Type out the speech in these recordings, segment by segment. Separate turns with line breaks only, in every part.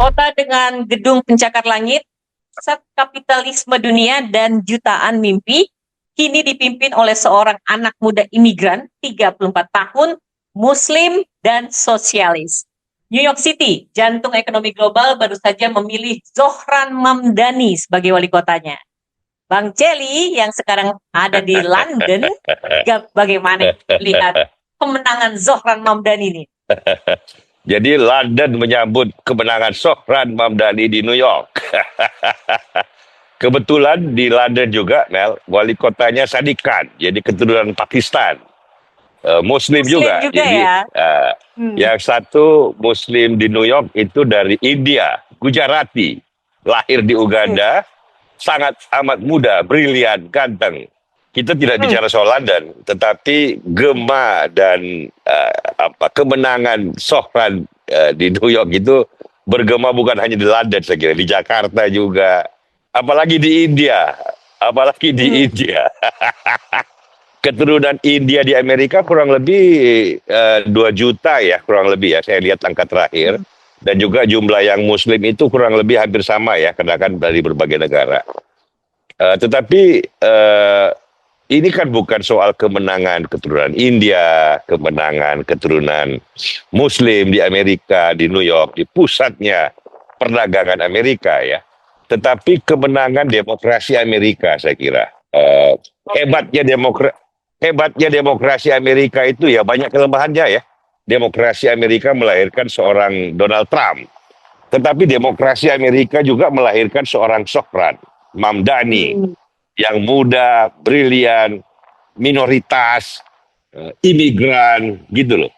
Kota dengan gedung pencakar langit, pusat kapitalisme dunia dan jutaan mimpi, kini dipimpin oleh seorang anak muda imigran 34 tahun, muslim dan sosialis. New York City, jantung ekonomi global, baru saja memilih Zohran Mamdani sebagai wali kotanya. Bang Celi yang sekarang ada di London, bagaimana lihat kemenangan Zohran Mamdani ini?
Jadi London menyambut kemenangan Zohran Mamdani di New York. Kebetulan di London juga, Mel, wali kotanya Sadiq Khan, jadi keturunan Pakistan. Muslim juga. Jadi
ya.
Yang satu Muslim di New York itu dari India, Gujarati, lahir di Uganda, sangat amat muda, brilian, ganteng. Kita tidak bicara soal London, tetapi gema dan kemenangan Zohran di New York itu bergema bukan hanya di London, saya kira di Jakarta juga, apalagi di India, India. Keturunan India di Amerika kurang lebih 2 juta ya, kurang lebih ya, saya lihat angka terakhir. Dan juga jumlah yang Muslim itu kurang lebih hampir sama ya, karena kan dari berbagai negara. Tetapi ini kan bukan soal kemenangan keturunan India, kemenangan keturunan Muslim di Amerika, di New York, di pusatnya perdagangan Amerika ya. Tetapi kemenangan demokrasi Amerika, saya kira. Hebatnya demokrasi Amerika itu ya banyak kelemahannya ya. Demokrasi Amerika melahirkan seorang Donald Trump. Tetapi demokrasi Amerika juga melahirkan seorang Zohran Mamdani yang muda, brilian, minoritas, imigran, gitu loh.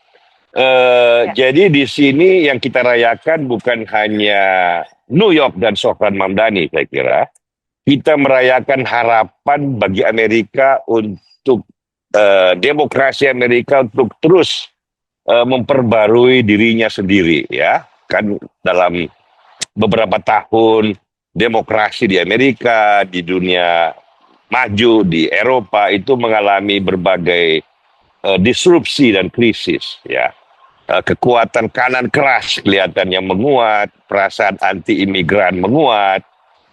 Jadi di sini yang kita rayakan bukan hanya New York dan Zohran Mamdani, saya kira. Kita merayakan harapan bagi Amerika untuk demokrasi Amerika untuk terus memperbarui dirinya sendiri ya. Kan dalam beberapa tahun demokrasi di Amerika, di dunia maju, di Eropa itu mengalami berbagai disrupsi dan krisis ya. Kekuatan kanan keras kelihatannya menguat, perasaan anti imigran menguat,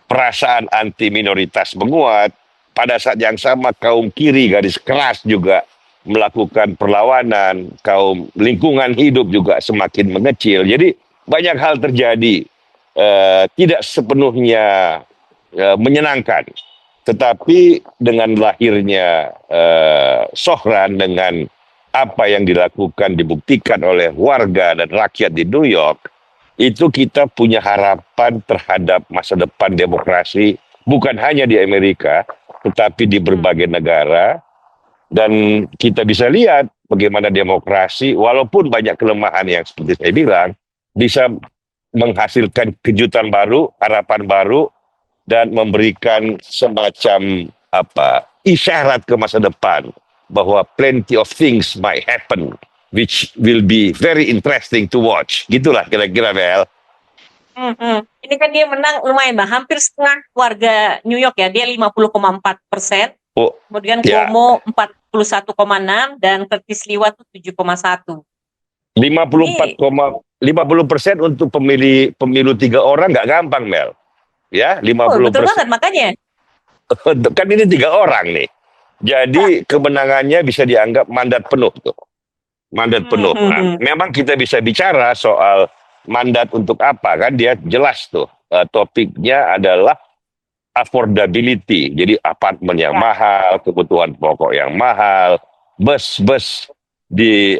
perasaan anti minoritas menguat. Pada saat yang sama kaum kiri garis keras juga melakukan perlawanan, kaum lingkungan hidup juga semakin mengecil. Jadi banyak hal terjadi, tidak sepenuhnya menyenangkan. Tetapi dengan lahirnya Zohran, dengan apa yang dilakukan, dibuktikan oleh warga dan rakyat di New York, itu kita punya harapan terhadap masa depan demokrasi, bukan hanya di Amerika, tetapi di berbagai negara. Dan kita bisa lihat bagaimana demokrasi, walaupun banyak kelemahan yang seperti saya bilang, bisa menghasilkan kejutan baru, harapan baru, dan memberikan semacam isyarat ke masa depan, bahwa plenty of things might happen, which will be very interesting to watch. Gitulah kira-kira, Mel.
Ini kan dia menang lumayan, Bang. Hampir setengah warga New York ya. Dia 50,4%. Kemudian Cuomo 41,6 dan Curtis Sliwa itu 7,1.
50% untuk pemilu 3 orang nggak gampang, Mel. Ya, 50%.
Betul banget, makanya.
Kan ini 3 orang nih. Jadi kemenangannya bisa dianggap mandat penuh tuh. Mandat penuh. Nah, memang kita bisa bicara soal mandat untuk apa, kan dia jelas tuh. Topiknya adalah affordability. Jadi apartemen yang mahal, kebutuhan pokok yang mahal, bus di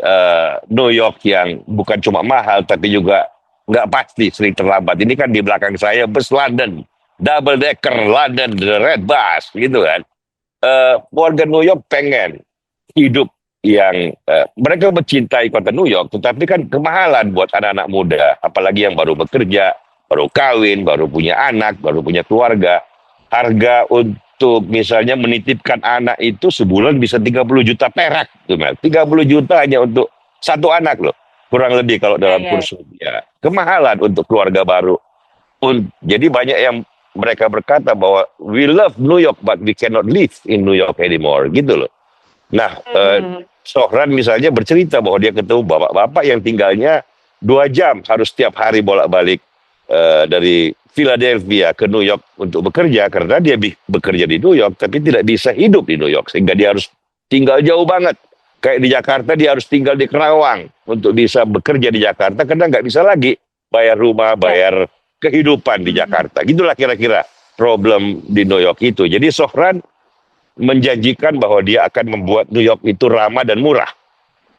New York yang bukan cuma mahal tapi juga nggak pasti, sering terlambat. Ini kan di belakang saya bus London, double decker London, the red bus gitu kan. Warga New York pengen hidup yang mereka mencintai kota New York, tetapi kan kemahalan buat anak-anak muda, apalagi yang baru bekerja, baru kawin, baru punya anak, baru punya keluarga. Harga untuk misalnya menitipkan anak itu sebulan bisa 30 juta perak tuh, Mel. 30 juta hanya untuk satu anak loh, kurang lebih kalau dalam kurs rupiah. Kemahalan untuk keluarga baru. Jadi banyak yang mereka berkata bahwa we love New York but we cannot live in New York anymore, gitu loh. Nah, Zohran misalnya bercerita bahwa dia ketemu bapak-bapak yang tinggalnya 2 jam harus setiap hari bolak-balik dari Philadelphia ke New York untuk bekerja karena dia bekerja di New York tapi tidak bisa hidup di New York sehingga dia harus tinggal jauh banget. Kayak di Jakarta dia harus tinggal di Kerawang untuk bisa bekerja di Jakarta karena nggak bisa lagi bayar rumah, bayar kehidupan di Jakarta. Gitulah kira-kira problem di New York itu. Jadi Sohran menjanjikan bahwa dia akan membuat New York itu ramah dan murah.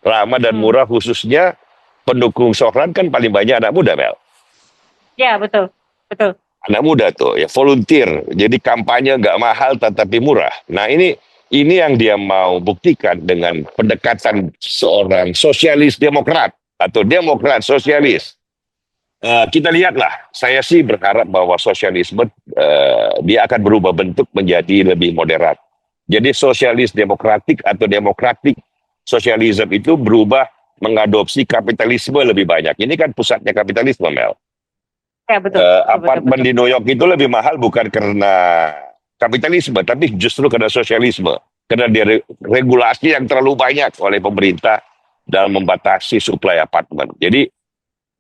Ramah dan murah khususnya pendukung Sohran kan paling banyak anak muda, Mel.
Ya, betul. Betul.
Anak muda tuh ya volunteer. Jadi kampanye nggak mahal tetapi murah. Nah ini yang dia mau buktikan dengan pendekatan seorang sosialis demokrat atau demokrat sosialis. Kita lihatlah. Saya sih berharap bahwa sosialisme dia akan berubah bentuk menjadi lebih moderat. Jadi sosialis demokratik atau demokratik sosialisme itu berubah mengadopsi kapitalisme lebih banyak. Ini kan pusatnya kapitalisme, Mel.
Ya, betul.
Apartemen di New York itu lebih mahal bukan karena kapitalisme, tapi justru karena sosialisme. Karena dia regulasi yang terlalu banyak oleh pemerintah dalam membatasi suplai apartemen. Jadi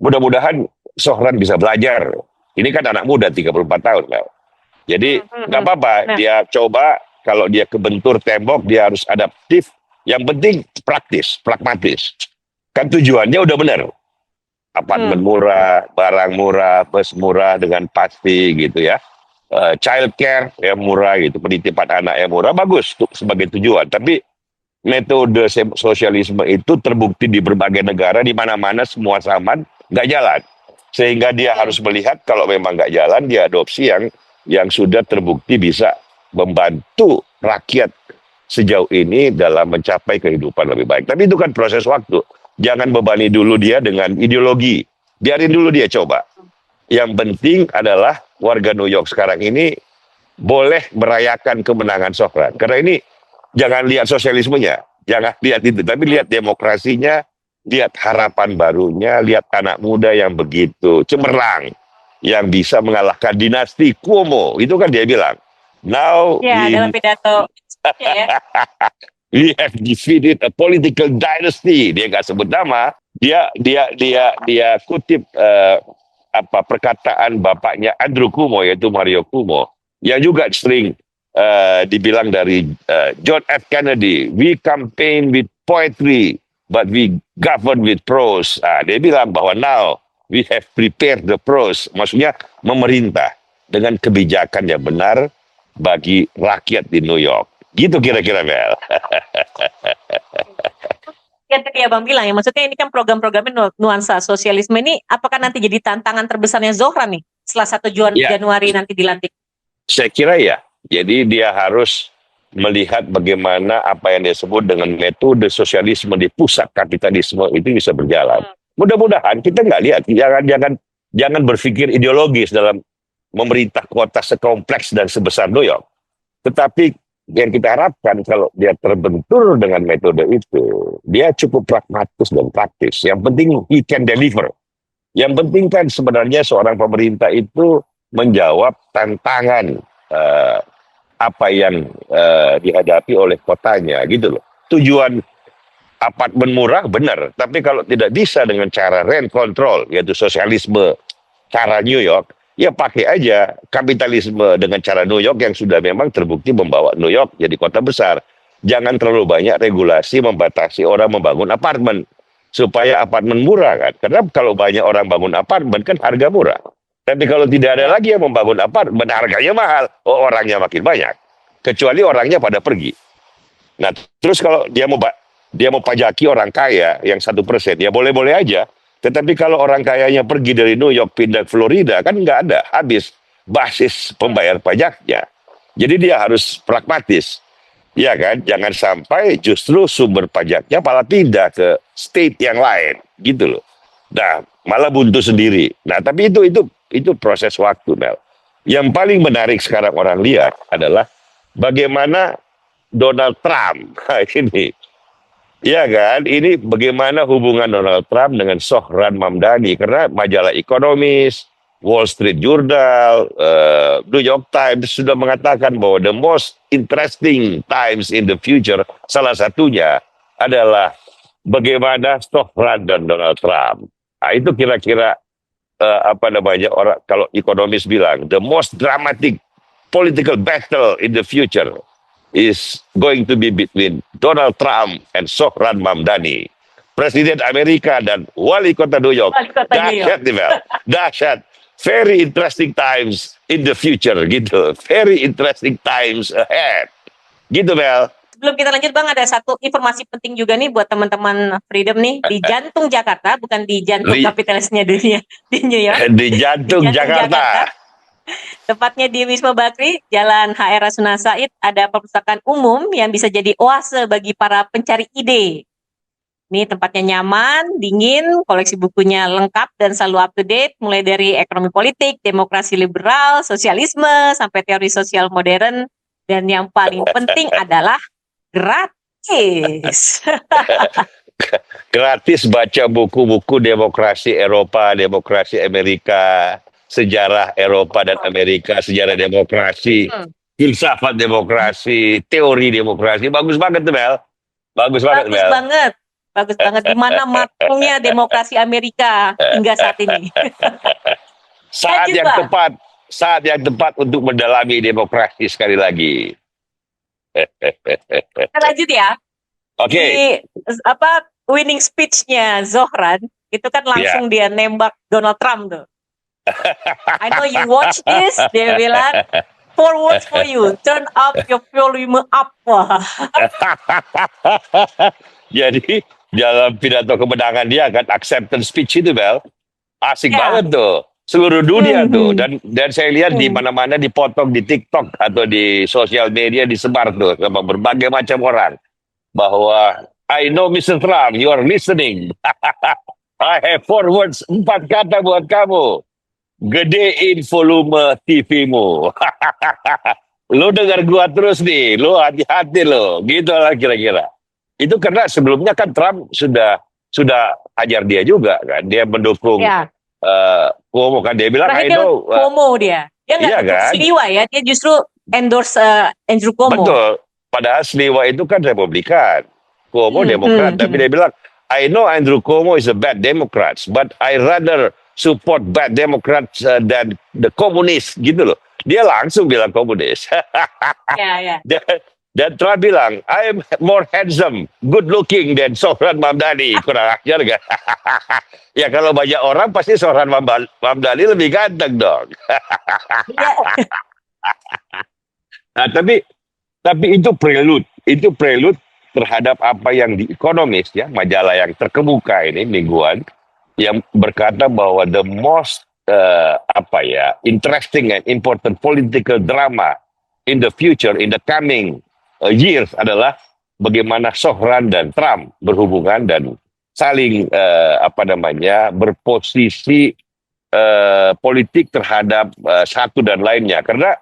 mudah-mudahan Sohran bisa belajar. Ini kan anak muda 34 tahun. Mel. Jadi nggak apa-apa, dia coba kalau dia kebentur tembok, dia harus adaptif. Yang penting praktis, pragmatis. Kan tujuannya udah benar. Apartemen murah, barang murah, bus murah dengan pasti gitu ya. Child care yang murah gitu, penitipan anak yang murah, bagus sebagai tujuan. Tapi metode sosialisme itu terbukti di berbagai negara, di mana-mana semua sama, nggak jalan. Sehingga dia harus melihat kalau memang nggak jalan, dia adopsi yang sudah terbukti bisa membantu rakyat sejauh ini dalam mencapai kehidupan lebih baik. Tapi itu kan proses waktu. Jangan bebani dulu dia dengan ideologi. Biarin dulu dia coba. Yang penting adalah warga New York sekarang ini boleh merayakan kemenangan Sohran. Karena ini jangan lihat sosialismenya. Jangan lihat itu. Tapi lihat demokrasinya. Lihat harapan barunya. Lihat anak muda yang begitu cemerlang. Yang bisa mengalahkan dinasti Cuomo. Itu kan dia bilang. Now
dalam pidato.
We have defeated a political dynasty. Dia nggak sebut nama. Dia kutip perkataan bapaknya Andrew Cuomo yaitu Mario Cuomo yang juga sering dibilang dari John F. Kennedy. We campaign with poetry, but we govern with prose. Dia bilang bahwa now we have prepared the prose. Maksudnya memerintah dengan kebijakan yang benar bagi rakyat di New York. Gitu kira-kira, Mel.
Yang tadi Abang bilang ya, maksudnya ini kan program-programnya nuansa sosialisme ini, apakah nanti jadi tantangan terbesarnya Zohran nih setelah 1 Januari nanti dilantik? Saya
kira ya. Jadi dia harus melihat bagaimana apa yang dia sebut dengan metode sosialisme di pusat kapitalisme itu bisa berjalan. Mudah-mudahan kita nggak lihat, jangan berpikir ideologis dalam memerintah kota sekompleks dan sebesar New York. Tetapi yang kita harapkan kalau dia terbentur dengan metode itu, dia cukup pragmatis dan praktis. Yang penting he can deliver. Yang penting kan sebenarnya seorang pemerintah itu menjawab tantangan apa yang dihadapi oleh kotanya gitu loh. Tujuan apartemen murah benar, tapi kalau tidak bisa dengan cara rent control yaitu sosialisme cara New York, ya pakai aja kapitalisme dengan cara New York yang sudah memang terbukti membawa New York jadi kota besar. Jangan terlalu banyak regulasi membatasi orang membangun apartemen. Supaya apartemen murah kan. Karena kalau banyak orang bangun apartemen kan harga murah. Tapi kalau tidak ada lagi yang membangun apartemen harganya mahal. Oh, orangnya makin banyak. Kecuali orangnya pada pergi. Nah terus kalau dia mau pajaki orang kaya yang 1%, ya boleh-boleh aja. Tetapi kalau orang kayanya pergi dari New York pindah ke Florida kan nggak ada, habis basis pembayar pajaknya. Jadi dia harus pragmatis, ya kan? Jangan sampai justru sumber pajaknya malah pindah ke state yang lain, gitu loh. Nah, malah buntu sendiri. Nah, tapi itu proses waktu, Mel. Yang paling menarik sekarang orang lihat adalah bagaimana Donald Trump ini. Ya kan, ini bagaimana hubungan Donald Trump dengan Sohran Mamdani. Karena majalah Economist, Wall Street Journal, New York Times sudah mengatakan bahwa the most interesting times in the future, salah satunya adalah bagaimana Sohran dan Donald Trump. Nah, itu kira-kira apa namanya, orang kalau ekonomis bilang the most dramatic political battle in the future is going to be between Donald Trump and Sohran Mamdani, Presiden Amerika dan Wali Kota New York.
Wali Kota New York.
Dahsyat nih Mel, dahsyat. Very interesting times in the future gitu. Very interesting times ahead. Gitu Mel.
Sebelum kita lanjut Bang, ada satu informasi penting juga nih buat teman-teman Freedom nih. Di jantung Jakarta, bukan di jantung kapitalisnya dunia, di New York.
Di jantung Jakarta.
Tepatnya di Wisma Bakri, Jalan HR Rasuna Said, ada perpustakaan umum yang bisa jadi oase bagi para pencari ide. Ini tempatnya nyaman, dingin, koleksi bukunya lengkap dan selalu up to date, mulai dari ekonomi politik, demokrasi liberal, sosialisme, sampai teori sosial modern, dan yang paling penting adalah gratis.
Gratis baca buku-buku demokrasi Eropa, demokrasi Amerika, sejarah Eropa dan Amerika, sejarah demokrasi, filsafat demokrasi, teori demokrasi. Bagus banget tuh Mel. Bagus banget Mel.
Bagus banget. Di mana matangnya demokrasi Amerika hingga saat ini.
Saat yang tepat untuk mendalami demokrasi sekali lagi.
Kita lanjut ya.
Oke.
Di winning speech-nya Zohran itu kan langsung dia nembak Donald Trump tuh. I know you watch this, dia bilang 4 words for you, turn up your volume up.
Jadi dalam pidato kemenangan dia kan acceptance speech itu Bel, asik banget tuh, seluruh dunia tuh, dan saya lihat di mana-mana dipotong di TikTok atau di sosial media disebar tuh sama berbagai macam orang bahwa I know Mr. Trump, you are listening. I have 4 words, 4 kata buat kamu. Gedein volume TV-mu. Lo dengar gua terus nih, lo hati-hati lo, gitu lah kira-kira. Itu karena sebelumnya kan Trump sudah ajar dia juga kan, dia mendukung Cuomo kan, dia bilang I know.
Cuomo dia nggak
kan?
Sliwa ya, dia justru endorse Andrew Cuomo.
Betul, padahal Sliwa itu kan Republikan, Cuomo Demokrat, tapi dia bilang I know Andrew Cuomo is a bad Democrat, but I rather support bad Democrats dan the komunis gitu loh. Dia langsung bilang komunis. Dan Trump bilang, I am more handsome, good looking than Sohran Mamdani. Kurang ajar gak? Ya kalau banyak orang pasti Sohran Mamdani lebih ganteng dong. Nah, tapi itu prelude terhadap apa yang di Economist ya, majalah yang terkemuka ini mingguan, yang berkata bahwa the most interesting and important political drama in the future, in the coming years adalah bagaimana Sohran dan Trump berhubungan dan saling berposisi politik terhadap satu dan lainnya. Karena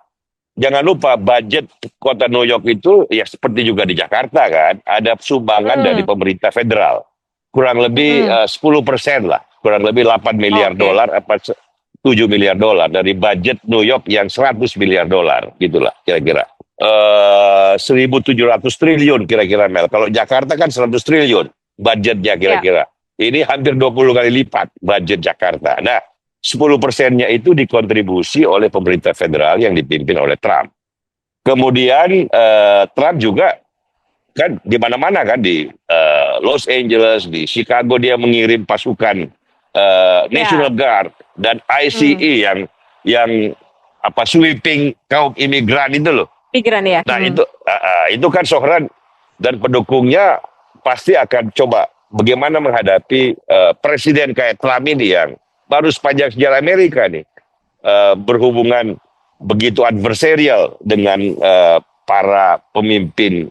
jangan lupa budget kota New York itu ya seperti juga di Jakarta kan, ada sumbangan dari pemerintah federal. Kurang lebih 10% lah, kurang lebih 8 miliar dolar, 7 miliar dolar dari budget New York yang 100 miliar dolar, gitulah kira-kira. 1.700 triliun kira-kira Mel. Kalau Jakarta kan 100 triliun budgetnya kira-kira. Ini hampir 20 kali lipat budget Jakarta. Nah, 10%-nya itu dikontribusi oleh pemerintah federal yang dipimpin oleh Trump. Kemudian Trump juga kan di mana-mana kan, di Los Angeles, di Chicago dia mengirim pasukan National Guard dan ICE yang sweeping kaum imigran itu loh.
Imigran ya.
Nah itu kan Sohran dan pendukungnya pasti akan coba bagaimana menghadapi presiden kayak Trump ini yang baru sepanjang sejarah Amerika nih berhubungan begitu adversarial dengan para pemimpin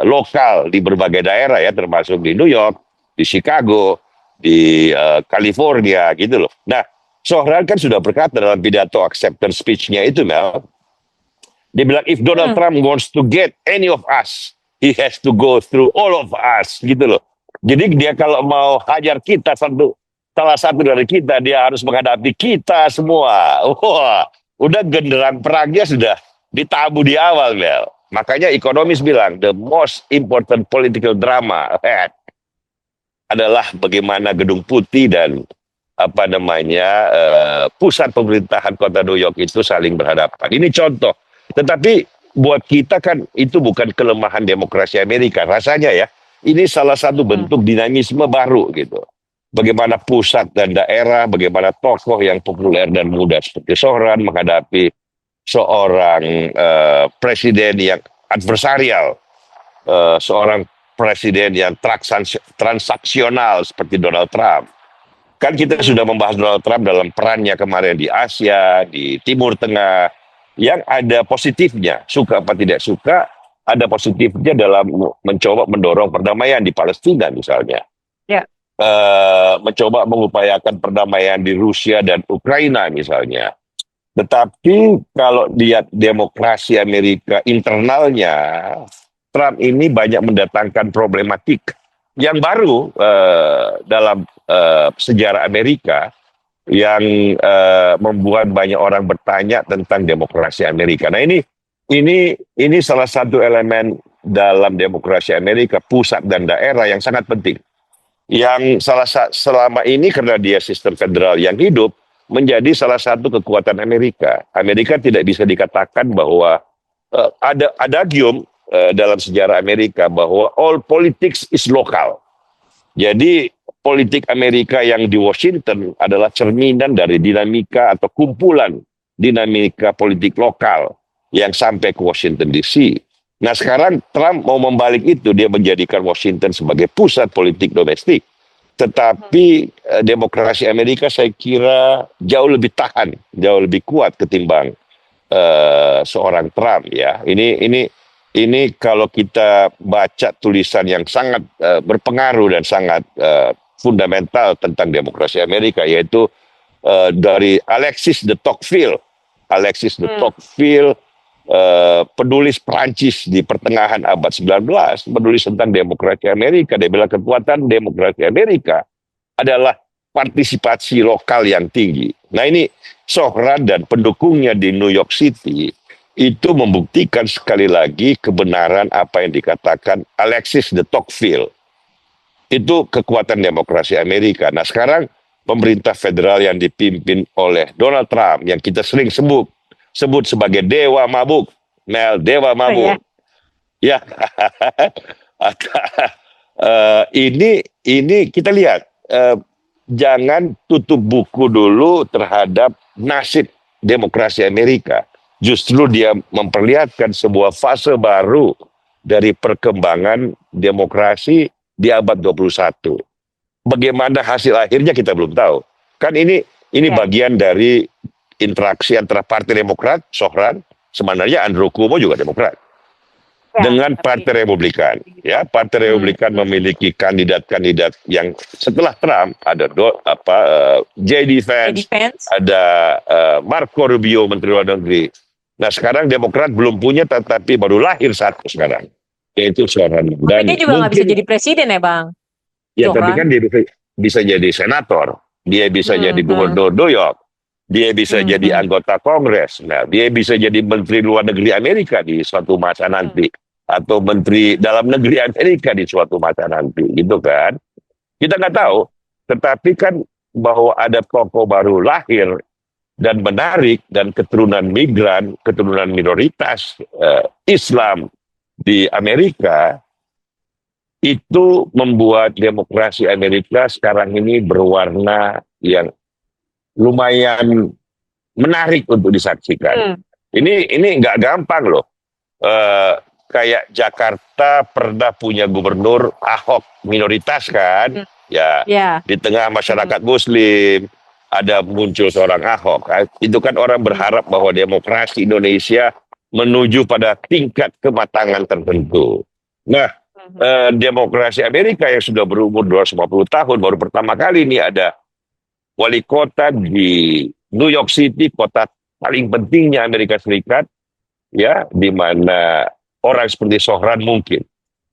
lokal di berbagai daerah ya, termasuk di New York, di Chicago, di California gitu loh. Nah, Sohran kan sudah berkata dalam pidato acceptance speech-nya itu Mel, dia bilang if Donald Trump wants to get any of us, he has to go through all of us gitu loh. Jadi dia kalau mau hajar kita salah satu dari kita, dia harus menghadapi kita semua. Wah, udah genderang perangnya sudah ditabu di awal, Mel. Makanya ekonomis bilang the most important political drama ahead adalah bagaimana Gedung Putih dan apa namanya pusat pemerintahan kota New York itu saling berhadapan. Ini contoh. Tetapi buat kita kan itu bukan kelemahan demokrasi Amerika rasanya ya. Ini salah satu bentuk dinamisme baru gitu. Bagaimana pusat dan daerah, bagaimana tokoh yang populer dan muda seperti Sohran menghadapi seorang presiden yang adversarial, seorang presiden yang transaksional seperti Donald Trump. Kan kita sudah membahas Donald Trump dalam perannya kemarin di Asia, di Timur Tengah, yang ada positifnya, suka apa tidak suka, ada positifnya dalam mencoba mendorong perdamaian di Palestina misalnya.
Ya.
Mencoba mengupayakan perdamaian di Rusia dan Ukraina misalnya. Tetapi kalau lihat demokrasi Amerika internalnya, Trump ini banyak mendatangkan problematik yang baru dalam sejarah Amerika yang membuat banyak orang bertanya tentang demokrasi Amerika. Nah ini salah satu elemen dalam demokrasi Amerika, pusat dan daerah yang sangat penting. Yang selama ini karena dia sistem federal yang hidup menjadi salah satu kekuatan Amerika. Amerika tidak bisa dikatakan bahwa ada adagium dalam sejarah Amerika bahwa all politics is local. Jadi politik Amerika yang di Washington adalah cerminan dari dinamika atau kumpulan dinamika politik lokal yang sampai ke Washington DC. Nah sekarang Trump mau membalik itu, dia menjadikan Washington sebagai pusat politik domestik. Tetapi demokrasi Amerika saya kira jauh lebih tahan, jauh lebih kuat ketimbang seorang Trump ya. Ini kalau kita baca tulisan yang sangat berpengaruh dan sangat fundamental tentang demokrasi Amerika, yaitu dari Alexis de Tocqueville. Alexis de Tocqueville, penulis Prancis di pertengahan abad 19, menulis tentang demokrasi Amerika. Dia bilang kekuatan demokrasi Amerika adalah partisipasi lokal yang tinggi. Nah ini Sohran dan pendukungnya di New York City itu membuktikan sekali lagi kebenaran apa yang dikatakan Alexis de Tocqueville. Itu kekuatan demokrasi Amerika. Nah sekarang pemerintah federal yang dipimpin oleh Donald Trump yang kita sering sebut sebagai dewa mabuk, dewa mabuk. Ya, ini kita lihat jangan tutup buku dulu terhadap nasib demokrasi Amerika. Justru dia memperlihatkan sebuah fase baru dari perkembangan demokrasi di abad 21. Bagaimana hasil akhirnya kita belum tahu. Kan ini bagian dari interaksi antara Partai Demokrat, Sohran, sebenarnya Andrew Cuomo juga Demokrat, dengan Partai Republikan. Ya, Partai Republikan memiliki kandidat-kandidat yang setelah Trump ada J.D. Vance, ada Marco Rubio, Menteri Luar Negeri. Nah sekarang Demokrat belum punya, tetapi baru lahir satu sekarang, yaitu Sohran.
Dan dia juga nggak bisa jadi presiden ya Bang?
Ya, Sohran. Tapi kan dia bisa jadi senator, dia bisa jadi gubernur New York. Dia bisa jadi anggota Kongres, nah, dia bisa jadi Menteri Luar Negeri Amerika di suatu masa nanti, atau Menteri Dalam Negeri Amerika di suatu masa nanti, gitu kan? Kita nggak tahu, tetapi kan bahwa ada tokoh baru lahir dan menarik dan keturunan migran, keturunan minoritas Islam di Amerika, itu membuat demokrasi Amerika sekarang ini berwarna yang lumayan menarik untuk disaksikan. Ini nggak gampang loh. Kayak Jakarta pernah punya gubernur Ahok minoritas kan, di tengah masyarakat Muslim ada muncul seorang Ahok. Itu kan orang berharap bahwa demokrasi Indonesia menuju pada tingkat kematangan tertentu. Nah, demokrasi Amerika yang sudah berumur 250 tahun baru pertama kali ini ada wali kota di New York City, kota paling pentingnya Amerika Serikat, ya, di mana orang seperti Sohran mungkin.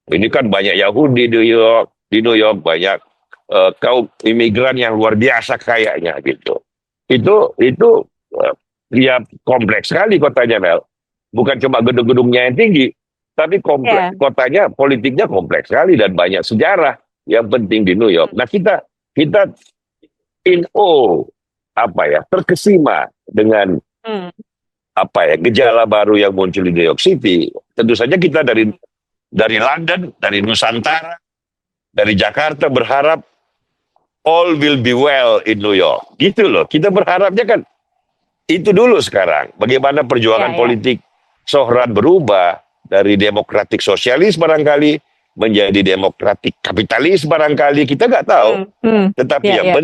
Ini kan banyak Yahudi di New York banyak kaum imigran yang luar biasa kayaknya gitu. Itu ya kompleks sekali kotanya, Mel. Bukan cuma gedung-gedungnya yang tinggi, tapi kompleks kotanya, politiknya kompleks sekali dan banyak sejarah yang penting di New York. Nah kita in terkesima dengan
Hmm.
gejala baru yang muncul di New York City. Tentu saja kita dari London, dari Nusantara, dari Jakarta berharap all will be well in New York. Gitu loh. Kita berharapnya kan itu dulu sekarang. Bagaimana perjuangan
Ya, ya.
politik Sohran berubah dari demokratik sosialis barangkali menjadi demokratik kapitalis barangkali, kita nggak tahu. Tetapi
Ya, ya.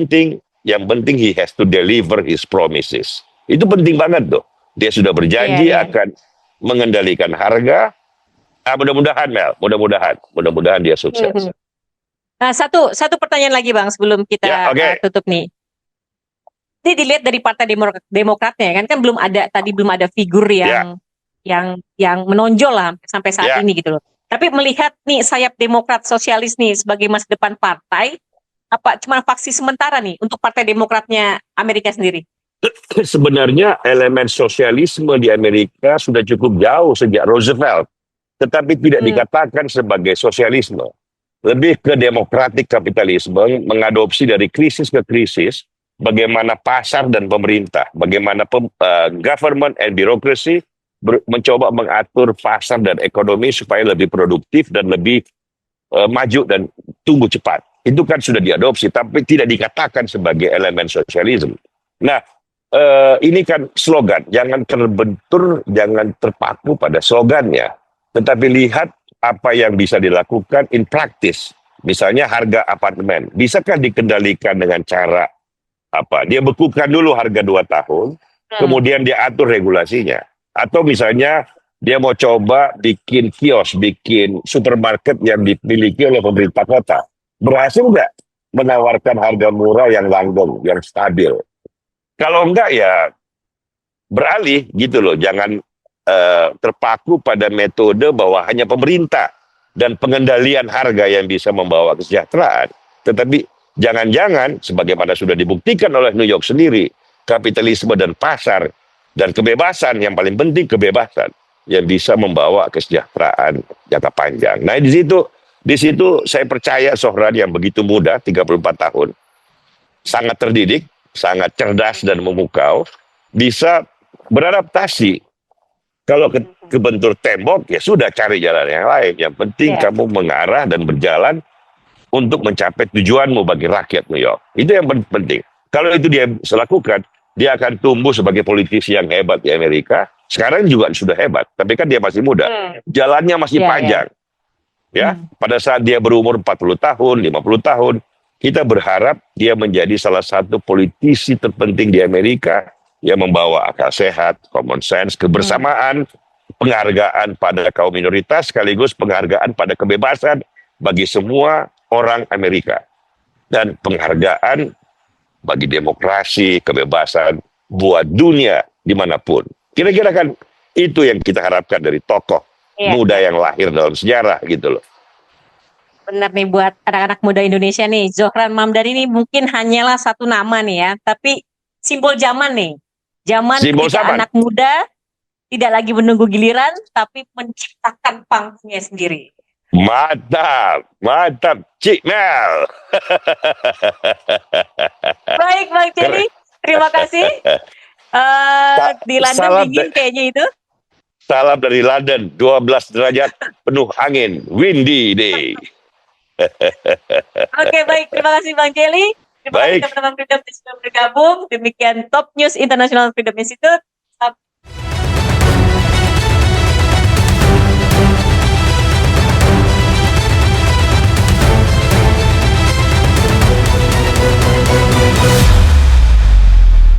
yang penting he has to deliver his promises. Itu penting banget tuh. Dia sudah
Ya,
berjanji
ya.
akan mengendalikan harga. Mudah-mudahan Mel, mudah-mudahan dia sukses.
Nah, satu pertanyaan lagi Bang sebelum kita
Ya, oke.
tutup nih. Ini dilihat dari Partai Demokratnya kan belum ada figur
Ya,
yang menonjol lah sampai saat
ya.
ini gitu loh. Tapi melihat nih sayap Demokrat Sosialis nih sebagai masa depan partai, apa cuma faksi sementara nih untuk Partai Demokratnya Amerika sendiri?
Sebenarnya elemen sosialisme di Amerika sudah cukup jauh sejak Roosevelt, tetapi tidak dikatakan sebagai sosialisme. Lebih ke demokratik kapitalisme, mengadopsi dari krisis ke krisis, bagaimana pasar dan pemerintah, bagaimana government and bureaucracy mencoba mengatur pasar dan ekonomi supaya lebih produktif dan lebih maju dan tumbuh cepat. Itu kan sudah diadopsi, tapi tidak dikatakan sebagai elemen sosialisme. Nah, ini kan slogan, jangan terbentur, jangan terpaku pada slogannya, tetapi lihat apa yang bisa dilakukan in practice. Misalnya harga apartemen, bisakah dikendalikan dengan cara apa? Dia bekukan dulu harga 2 tahun, kemudian dia atur regulasinya. Atau misalnya dia mau coba bikin kios, bikin supermarket yang dimiliki oleh pemerintah kota. Berhasil nggak menawarkan harga murah yang langgeng, yang stabil? Kalau enggak ya beralih gitu loh, jangan terpaku pada metode bahwa hanya pemerintah dan pengendalian harga yang bisa membawa kesejahteraan. Tetapi jangan-jangan sebagaimana sudah dibuktikan oleh New York sendiri, kapitalisme dan pasar dan kebebasan, yang paling penting kebebasan yang bisa membawa kesejahteraan jangka panjang. Nah, di situ saya percaya Sohran yang begitu muda, 34 tahun, sangat terdidik, sangat cerdas dan memukau, bisa beradaptasi. Kalau kebentur tembok, ya sudah cari jalan yang lain. Yang penting kamu mengarah dan berjalan untuk mencapai tujuanmu bagi rakyat New York. Itu yang penting. Kalau itu dia lakukan, dia akan tumbuh sebagai politisi yang hebat di Amerika. Sekarang juga sudah hebat, tapi kan dia masih muda. Jalannya masih panjang. Ya, pada saat dia berumur 40 tahun, 50 tahun, kita berharap dia menjadi salah satu politisi terpenting di Amerika yang membawa akal sehat, common sense, kebersamaan, penghargaan pada kaum minoritas, sekaligus penghargaan pada kebebasan bagi semua orang Amerika. Dan penghargaan bagi demokrasi, kebebasan buat dunia dimanapun. Kira-kira kan itu yang kita harapkan dari tokoh muda yang lahir dalam sejarah gitu loh.
Benar nih buat anak-anak muda Indonesia nih, Zohran Mamdani ini mungkin hanyalah satu nama nih ya, tapi simbol zaman nih. Zaman
Simbol
ketika
zaman.
anak muda tidak lagi menunggu giliran, tapi menciptakan panggungnya sendiri.
Mantap, Cik Mel.
Baik Bang Celi, terima kasih. Di London dingin kayaknya itu.
Salam dari London, 12 derajat penuh angin, windy day.
Oke, baik, terima kasih Bang Celi. Terima kasih teman-teman Freedom yang sudah bergabung. Demikian Top News International Freedom Institute.